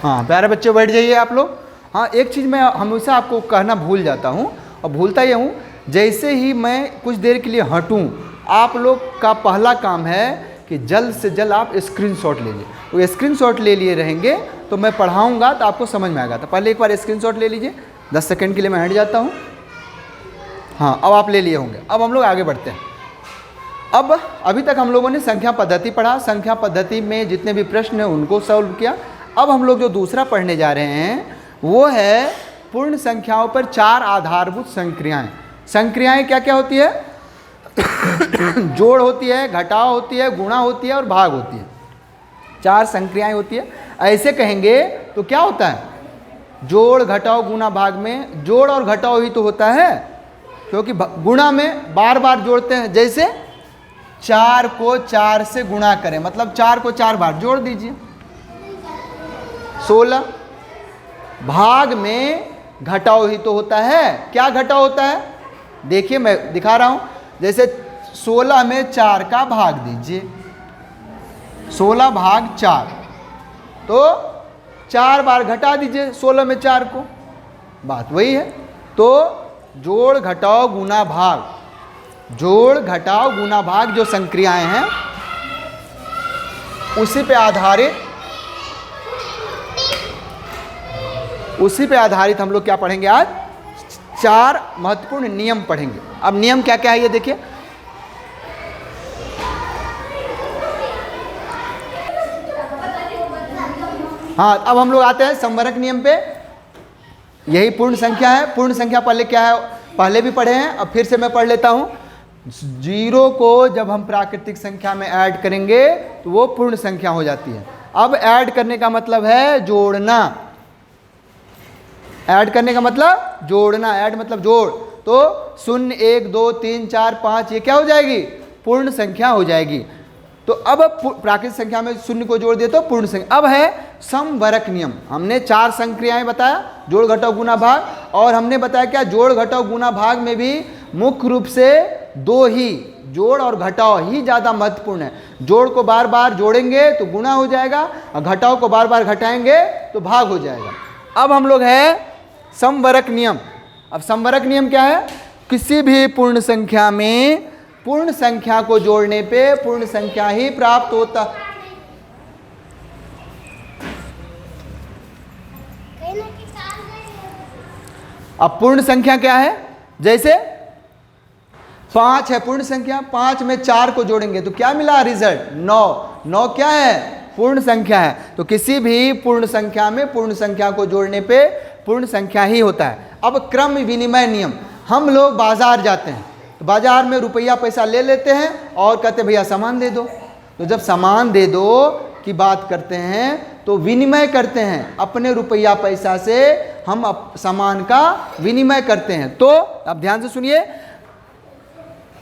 हाँ प्यारे बच्चे बैठ जाइए आप लोग। हाँ एक चीज़ मैं हमेशा आपको कहना भूल जाता हूँ और भूलता ही हूँ, जैसे ही मैं कुछ देर के लिए हटूँ आप लोग का पहला काम है कि जल्द से जल्द आप स्क्रीनशॉट ले लीजिए। वो स्क्रीनशॉट ले लिए रहेंगे तो मैं पढ़ाऊँगा तो आपको समझ में आएगा। तो पहले एक बार स्क्रीनशॉट ले लीजिए, 10 सेकंड के लिए मैं हट जाता हूँ। हाँ अब आप ले लिए होंगे। अब हम लोग आगे बढ़ते हैं। अब अभी तक हम लोगों ने संख्या पद्धति पढ़ा, संख्या पद्धति में जितने भी प्रश्न हैं उनको सॉल्व किया। अब हम लोग जो दूसरा पढ़ने जा रहे हैं वो है पूर्ण संख्याओं पर 4 आधारभूत संक्रियाएं। संक्रियाएं क्या क्या होती है? जोड़ होती है, घटाव होती है, गुणा होती है और भाग होती है। 4 संक्रियाएं होती है। ऐसे कहेंगे तो क्या होता है? जोड़ घटाव गुणा भाग में जोड़ और घटाव ही तो होता है, क्योंकि गुणा में बार बार जोड़ते हैं। जैसे 4 को 4 से गुणा करें, मतलब 4 को 4 बार जोड़ दीजिए, 16। भाग में घटाव ही तो होता है। क्या घटाव होता है? देखिए मैं दिखा रहा हूं। जैसे 16 में 4 का भाग दीजिए, 16 भाग 4, तो 4 बार घटा दीजिए 16 में 4 को, बात वही है। तो जोड़ घटाव गुना भाग, जोड़ घटाव गुना भाग जो संक्रियाएं हैं उसी पे आधारित हम लोग क्या पढ़ेंगे आज? 4 महत्वपूर्ण नियम पढ़ेंगे। अब नियम क्या क्या है ये देखिए। हाँ अब हम लोग आते हैं संवरक नियम पे। यही पूर्ण संख्या है। पूर्ण संख्या पहले क्या है पहले भी पढ़े हैं, अब फिर से मैं पढ़ लेता हूं। 0 को जब हम प्राकृतिक संख्या में ऐड करेंगे तो वो पूर्ण संख्या हो जाती है। अब ऐड करने का मतलब है जोड़ना। ऐड करने का मतलब जोड़ना। ऐड मतलब जोड़। तो 0 1 2 3 4 5 ये क्या हो जाएगी? पूर्ण संख्या हो जाएगी। तो अब प्राकृतिक संख्या में 0 को जोड़ दिए तो पूर्ण संख्या। अब है समवरक नियम। हमने 4 संक्रियाएं बताया, जोड़ घटाव गुना भाग, और हमने बताया क्या जोड़ घटाव गुना भाग में भी मुख्य रूप से 2 ही, जोड़ और घटाव ही ज़्यादा महत्वपूर्ण है। जोड़ को बार बार जोड़ेंगे तो गुना हो जाएगा और घटाव को बार बार घटाएंगे तो भाग हो जाएगा। अब हम लोग है समवरक नियम। अब समवरक नियम क्या है? किसी भी पूर्ण संख्या में पूर्ण संख्या को जोड़ने पे पूर्ण संख्या ही प्राप्त होता। अब पूर्ण संख्या क्या है? जैसे 5 है पूर्ण संख्या, 5 में 4 को जोड़ेंगे तो क्या मिला रिजल्ट? 9। 9 क्या है? पूर्ण संख्या है। तो किसी भी पूर्ण संख्या में पूर्ण संख्या को जोड़ने पे पूर्ण संख्या ही होता है। अब क्रम विनिमय नियम। हम लोग बाजार जाते हैं तो बाजार में रुपया पैसा ले लेते हैं और कहते भैया सामान दे दो। तो जब सामान दे दो की बात करते हैं तो विनिमय करते हैं, अपने रुपया पैसा से हम सामान का विनिमय करते हैं। तो अब ध्यान से सुनिए,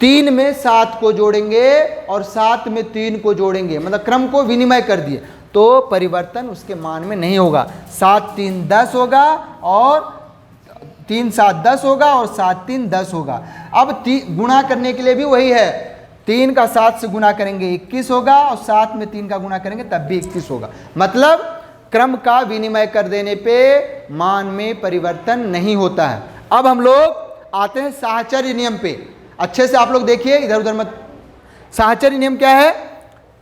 3 में 7 को जोड़ेंगे और 7 में 3 को जोड़ेंगे, मतलब क्रम को विनिमय कर दिए, तो परिवर्तन उसके मान में नहीं होगा। 7 3 10 होगा और 3 7 10 होगा और 7 3 10 होगा। अब गुणा करने के लिए भी वही है, 3 का 7 से गुणा करेंगे 21 होगा और 7 में 3 का गुणा करेंगे तब भी 21 होगा। मतलब क्रम का विनिमय कर देने पे मान में परिवर्तन नहीं होता है। अब हम लोग आते हैं साहचर्य नियम पे। अच्छे से आप लोग देखिए, इधर उधर मत। साहचर्य नियम क्या है?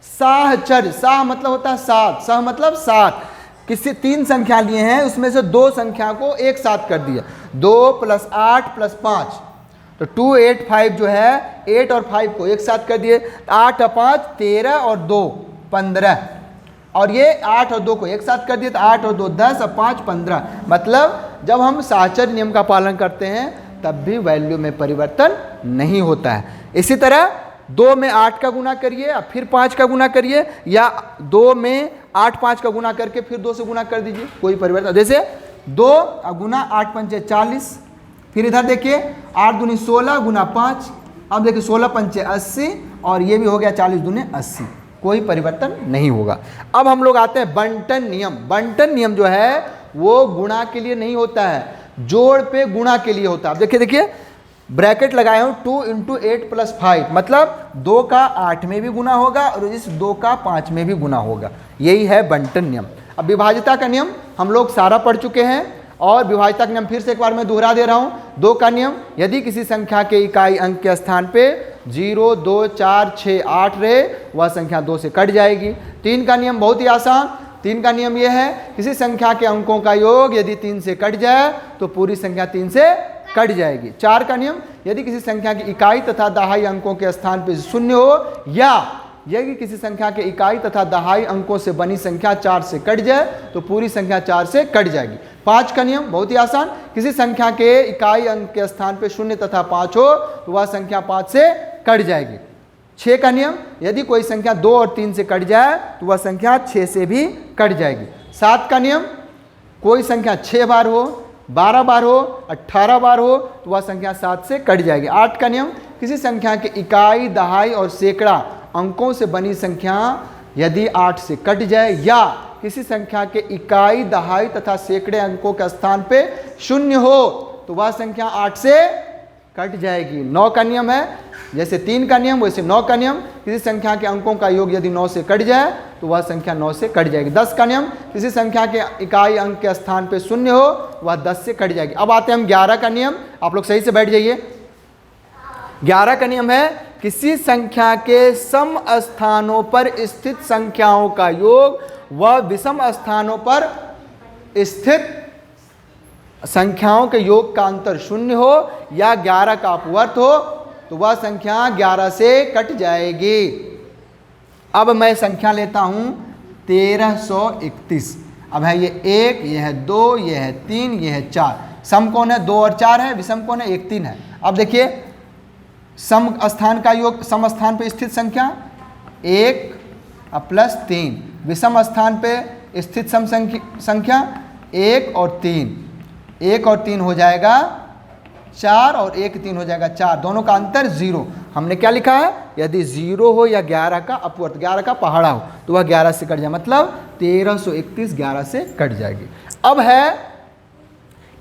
साहचर्य, साह मतलब होता है 7, सह मतलब 7। किसी 3 संख्या लिए हैं उसमें से 2 संख्या को एक साथ कर दिया, 2 + 8 + 5, तो 2 8 5 जो है 8 और 5 को एक साथ कर दिए। 8 और 5 13 और 2 15, और ये 8 और 2 को एक साथ कर दिए तो 8 और 2 10 और 5 15। मतलब जब हम साहचर्य नियम का पालन करते हैं तब भी वैल्यू में परिवर्तन नहीं होता है। इसी तरह 2 में 8 का गुना करिए और फिर 5 का गुना करिए, या 2 में 8 5 का गुना करके फिर 2 से गुना कर दीजिए, कोई परिवर्तन। जैसे 2 गुना 8 पंचे 40, फिर इधर देखिए 8 दूनी 16 गुना 5, अब देखिए 16 पंचे 80 और ये भी हो गया 40 दूने 80, कोई परिवर्तन नहीं होगा। अब हम लोग आते हैं बंटन नियम। बंटन नियम जो है वो गुणा के लिए नहीं होता है, जोड़ पे गुणा के लिए होता है। देखिए देखिए ब्रैकेट लगाए हूँ, 2 × 8 + 5, मतलब 2 का 8 में भी गुना होगा और इस 2 का 5 में भी गुना होगा। यही है बंटन नियम। अब विभाजिता का नियम हम लोग सारा पढ़ चुके हैं, और विभाजिता का नियम फिर से एक बार मैं दोहरा दे रहा हूँ। 2 का नियम, यदि किसी संख्या के इकाई अंक के स्थान पे 0, 2, 4, 6, 8 रहे, वह संख्या 2 से कट जाएगी। 3 का नियम बहुत ही आसान, 3 का नियम यह है, किसी संख्या के अंकों का योग यदि 3 से कट जाए तो पूरी संख्या 3 से कट जाएगी। 4 का नियम, यदि किसी संख्या की इकाई तथा दहाई अंकों के स्थान पर 0 हो, या यदि किसी संख्या के इकाई तथा दहाई अंकों से बनी संख्या 4 से कट जाए तो पूरी संख्या 4 से कट जाएगी। 5 का नियम बहुत ही आसान, किसी संख्या के इकाई अंक के स्थान पे 0 तथा 5 हो तो वह संख्या 5 से कट जाएगी। 6 का नियम, यदि कोई संख्या 2 और 3 से कट जाए तो वह संख्या 6 से भी कट जाएगी। 7 का नियम, कोई संख्या 6 बार हो, 12 बार हो, 18 बार हो तो वह संख्या 7 से कट जाएगी। 8 का नियम, किसी संख्या के इकाई, दहाई और सैकड़ा अंकों से बनी संख्या यदि 8 से कट जाए, या किसी संख्या के इकाई, दहाई तथा सैकड़े अंकों के स्थान पे 0 हो तो वह संख्या 8 से कट जाएगी। 9 का नियम है, जैसे 3 का नियम वैसे 9 का नियम, किसी संख्या के अंकों का योग यदि 9 से कट जाए तो वह संख्या 9 से कट जाएगी। 10 का नियम, किसी संख्या के इकाई अंक के स्थान पे 0 हो वह 10 से कट जाएगी। अब आते हैं हम 11 का नियम, आप लोग सही से बैठ जाइए। 11 का नियम है, किसी संख्या के सम स्थानों पर स्थित संख्याओं का योग व विषम स्थानों पर स्थित संख्याओं के योग का अंतर 0 हो या 11 का अपवर्त हो तो वह संख्या 11 से कट जाएगी। अब मैं संख्या लेता हूं 1331। अब है ये 1, ये है 2, ये है 3, ये है 4। सम कौन है? 2 और 4 है। विषम कौन है? 1, 3 है। अब देखिए सम स्थान का योग, सम स्थान पे स्थित संख्या 1 प्लस 3, विषम स्थान पे स्थित सम संख्या 1 और 3, 1 और 3 हो जाएगा 4 और 1, 3 हो जाएगा 4, दोनों का अंतर 0। हमने क्या लिखा है? यदि 0 हो या 11 का अपवर्त, 11 का पहाड़ा हो तो वह 11 से कट जाए, मतलब 1331 11 से कट जाएगी। अब है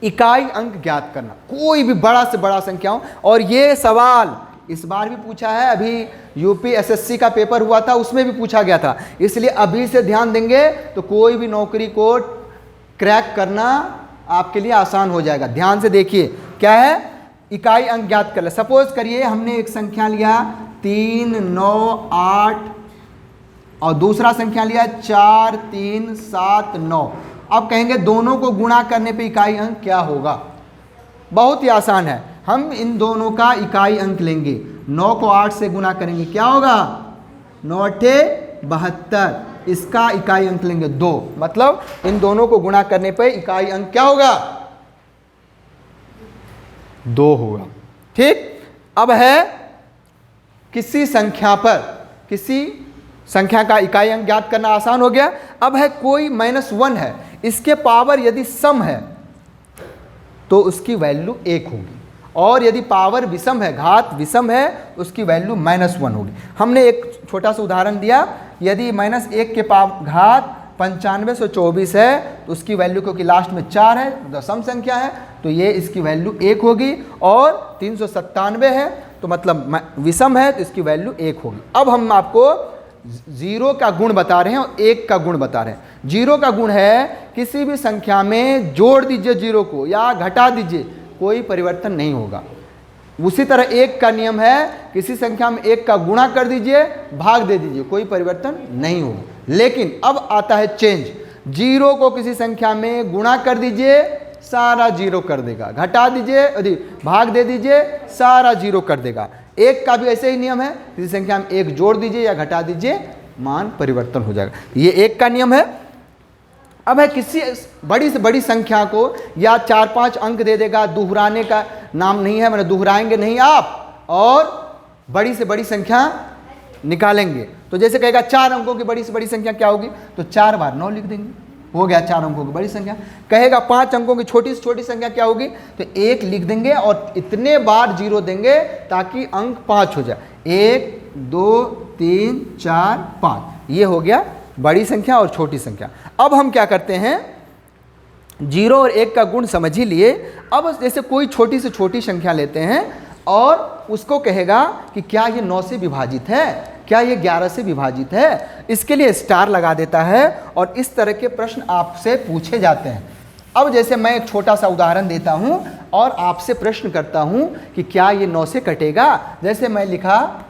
इकाई अंक ज्ञात करना, कोई भी बड़ा से बड़ा संख्या हो। और ये सवाल इस बार भी पूछा है, अभी यूपी एसएससी का पेपर हुआ था उसमें भी पूछा गया था, इसलिए अभी से ध्यान देंगे तो कोई भी नौकरी को क्रैक करना आपके लिए आसान हो जाएगा। ध्यान से देखिए क्या है, इकाई अंक ज्ञात कर ले। सपोज करिए हमने एक संख्या लिया 3, 9, 8 और दूसरा संख्या लिया 4, 3, 7, 9। अब कहेंगे दोनों को गुणा करने पे इकाई अंक क्या होगा? बहुत ही आसान है, हम इन दोनों का इकाई अंक लेंगे। 9 को 8 से गुणा करेंगे, क्या होगा? 9 8 72, इसका इकाई अंक लेंगे 2, मतलब इन दोनों को गुणा करने पे इकाई अंक क्या होगा? 2 होगा। ठीक। अब है किसी संख्या पर, किसी संख्या का इकाई अंक ज्ञात करना आसान हो गया। अब है कोई -1 है, इसके पावर यदि सम है तो उसकी वैल्यू 1 होगी, और यदि पावर विषम है, घात विषम है, उसकी वैल्यू -1 होगी। हमने एक छोटा सा उदाहरण दिया, यदि -1 के घात 9524 है तो उसकी वैल्यू, क्योंकि लास्ट में 4 है तो सम संख्या है तो ये इसकी वैल्यू 1 होगी, और 397 है तो मतलब विषम है तो इसकी वैल्यू 1 होगी। अब हम आपको 0 का गुण बता रहे हैं और 1 का गुण बता रहे हैं। 0 का गुण है किसी भी संख्या में जोड़ दीजिए 0 को या घटा दीजिए, कोई परिवर्तन नहीं होगा। उसी तरह 1 का नियम है किसी संख्या में 1 का गुणा कर दीजिए, भाग दे दीजिए, कोई परिवर्तन नहीं होगा। लेकिन अब आता है चेंज, 0 को किसी संख्या में गुणा कर दीजिए, सारा 0 कर देगा, घटा दीजिए, भाग दे दीजिए, सारा 0 कर देगा। 1 का भी ऐसे ही नियम है, किसी संख्या में 1 जोड़ दीजिए या घटा दीजिए, मान परिवर्तन हो जाएगा। ये 1 का नियम है। अब है किसी बड़ी से बड़ी संख्या को या 4-5 अंक दे देगा, दोहराने का नाम नहीं है, मैंने दोहराएंगे नहीं आप, और बड़ी से बड़ी संख्या निकालेंगे। तो जैसे कहेगा 4 अंकों की बड़ी से बड़ी संख्या क्या होगी, तो 4 बार 9 लिख देंगे, हो गया 4 अंकों की बड़ी संख्या। कहेगा 5 अंकों की छोटी से छोटी संख्या क्या होगी, तो 1 लिख देंगे और इतने बार 0 देंगे ताकि अंक 5 हो जाए। 1 2 3 4 5, ये हो गया बड़ी संख्या और छोटी संख्या। अब हम क्या करते हैं, 0 और 1 का गुण समझ ही लिए। अब जैसे कोई छोटी से छोटी संख्या लेते हैं और उसको कहेगा कि क्या ये 9 से विभाजित है, क्या ये 11 से विभाजित है? इसके लिए स्टार लगा देता है और इस तरह के प्रश्न आपसे पूछे जाते हैं। अब जैसे मैं एक छोटा सा उदाहरण देता हूं और आपसे प्रश्न करता हूं कि क्या ये 9 से कटेगा। जैसे मैं लिखा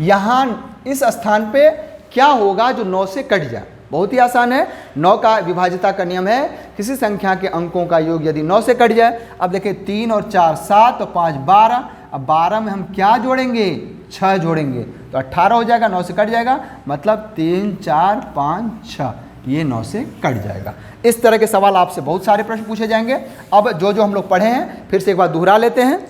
यहां इस स्थान पे क्या होगा जो 9 से कट जाए। बहुत ही आसान है। 9 का विभाज्यता का नियम है किसी संख्या के अंकों का योग यदि 9 से कट जाए। अब देखिए 3 और 4 7 और 5 12। अब 12 में हम क्या जोड़ेंगे? 6 जोड़ेंगे तो 18 हो जाएगा। 9 से कट जाएगा, मतलब 3 4 5 6, ये 9 से कट जाएगा। इस तरह के सवाल आपसे बहुत सारे प्रश्न पूछे जाएंगे। अब जो हम लोग पढ़े हैं फिर से एक बार दोहरा लेते हैं।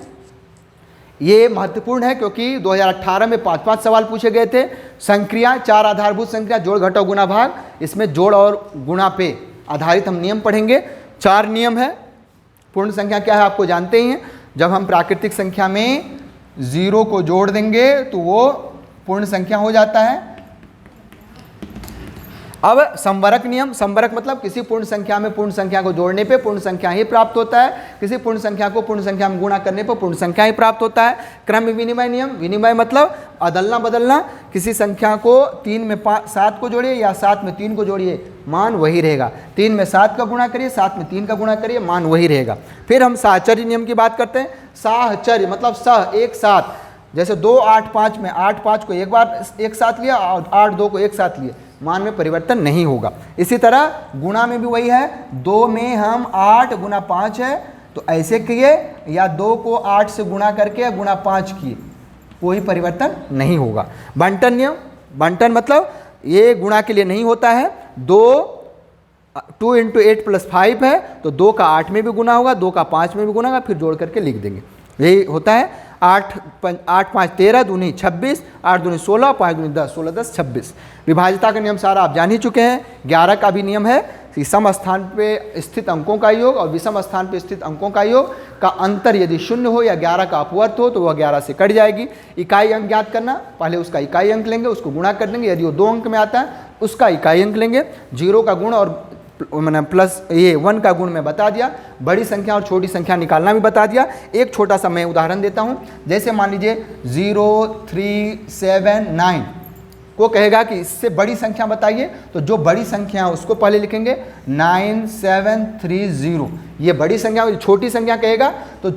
ये महत्वपूर्ण है क्योंकि 2018 में 5-5 सवाल पूछे गए थे। संक्रिया, 4 आधारभूत संक्रिया, जोड़ घटाओ गुणा भाग, इसमें जोड़ और गुणा पे आधारित हम नियम पढ़ेंगे। 4 नियम है। पूर्ण संख्या क्या है आपको जानते ही हैं। जब हम प्राकृतिक संख्या में 0 को जोड़ देंगे तो वो पूर्ण संख्या हो जाता है। अब संवरक नियम, संवरक मतलब किसी पूर्ण संख्या में पूर्ण संख्या को जोड़ने पे पूर्ण संख्या ही प्राप्त होता है, किसी पूर्ण संख्या को पूर्ण संख्या में गुणा करने पर पूर्ण संख्या ही प्राप्त होता है। क्रम विनिमय नियम, विनिमय मतलब अदलना बदलना, किसी संख्या को 3 में 7 को जोड़िए या 7 में 3 को जोड़िए, मान वही रहेगा। 3 में 7 का गुणा करिए, 7 में 3 का गुणा करिए, मान वही रहेगा। फिर हम साहचर्य नियम की बात करते हैं। साहचर्य मतलब सह, एक साथ। जैसे 2 8 5 में 8 5 को एक बार एक साथ लिया और 8 2 को एक साथ लिए, मान में परिवर्तन नहीं होगा। इसी तरह गुणा में भी वही है। 2 में हम 8 गुना 5 है तो ऐसे किए, या 2 को 8 से गुणा करके गुणा 5 किए, कोई परिवर्तन नहीं होगा। बंटन नियम, बंटन मतलब ये गुणा के लिए नहीं होता है। 2 × 8 + 5 है तो 2 का 8 में भी गुणा होगा, 2 का 5 में भी गुणा होगा, फिर जोड़ करके लिख देंगे। यही होता है। 8 5 13 दूनी 26, 8 दूनी 16, 5 दूनी 10, 16 10 26। विभाज्यता का नियम सारा आप जान ही चुके हैं। 11 का भी नियम है कि सम स्थान पे स्थित अंकों का योग और विषम स्थान पे स्थित अंकों का योग का अंतर यदि 0 हो या 11 का अपवर्त हो तो वह 11 से कट जाएगी। इकाई अंक ज्ञात करना, पहले उसका इकाई अंक लेंगे, उसको गुणा कर देंगे। यदि वो 2 अंक में आता है उसका इकाई अंक लेंगे। 0 का गुण और मैंने प्लस ये 1 का गुण में बता दिया। बड़ी संख्या और छोटी संख्या निकालना भी बता दिया। एक छोटा सा मैं उदाहरण देता हूं। जैसे मान लीजिए 0379 को कहेगा कि इससे बड़ी संख्या बताइए, तो जो बड़ी संख्या है उसको पहले लिखेंगे 9730। ये बड़ी संख्या। छोटी संख्या कहेगा तो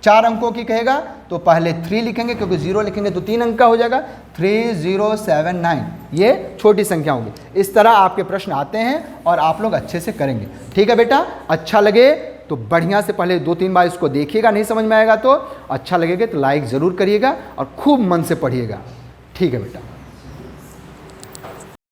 4 अंकों की कहेगा तो पहले 3 लिखेंगे, क्योंकि 0 लिखेंगे तो 3 अंक का हो जाएगा। 3079 ये छोटी संख्या होगी। इस तरह आपके प्रश्न आते हैं और आप लोग अच्छे से करेंगे। ठीक है बेटा, अच्छा लगे तो बढ़िया से पहले 2-3 बार इसको देखिएगा। नहीं समझ में आएगा तो अच्छा लगेगा तो लाइक ज़रूर करिएगा और खूब मन से पढ़िएगा। ठीक है बेटा।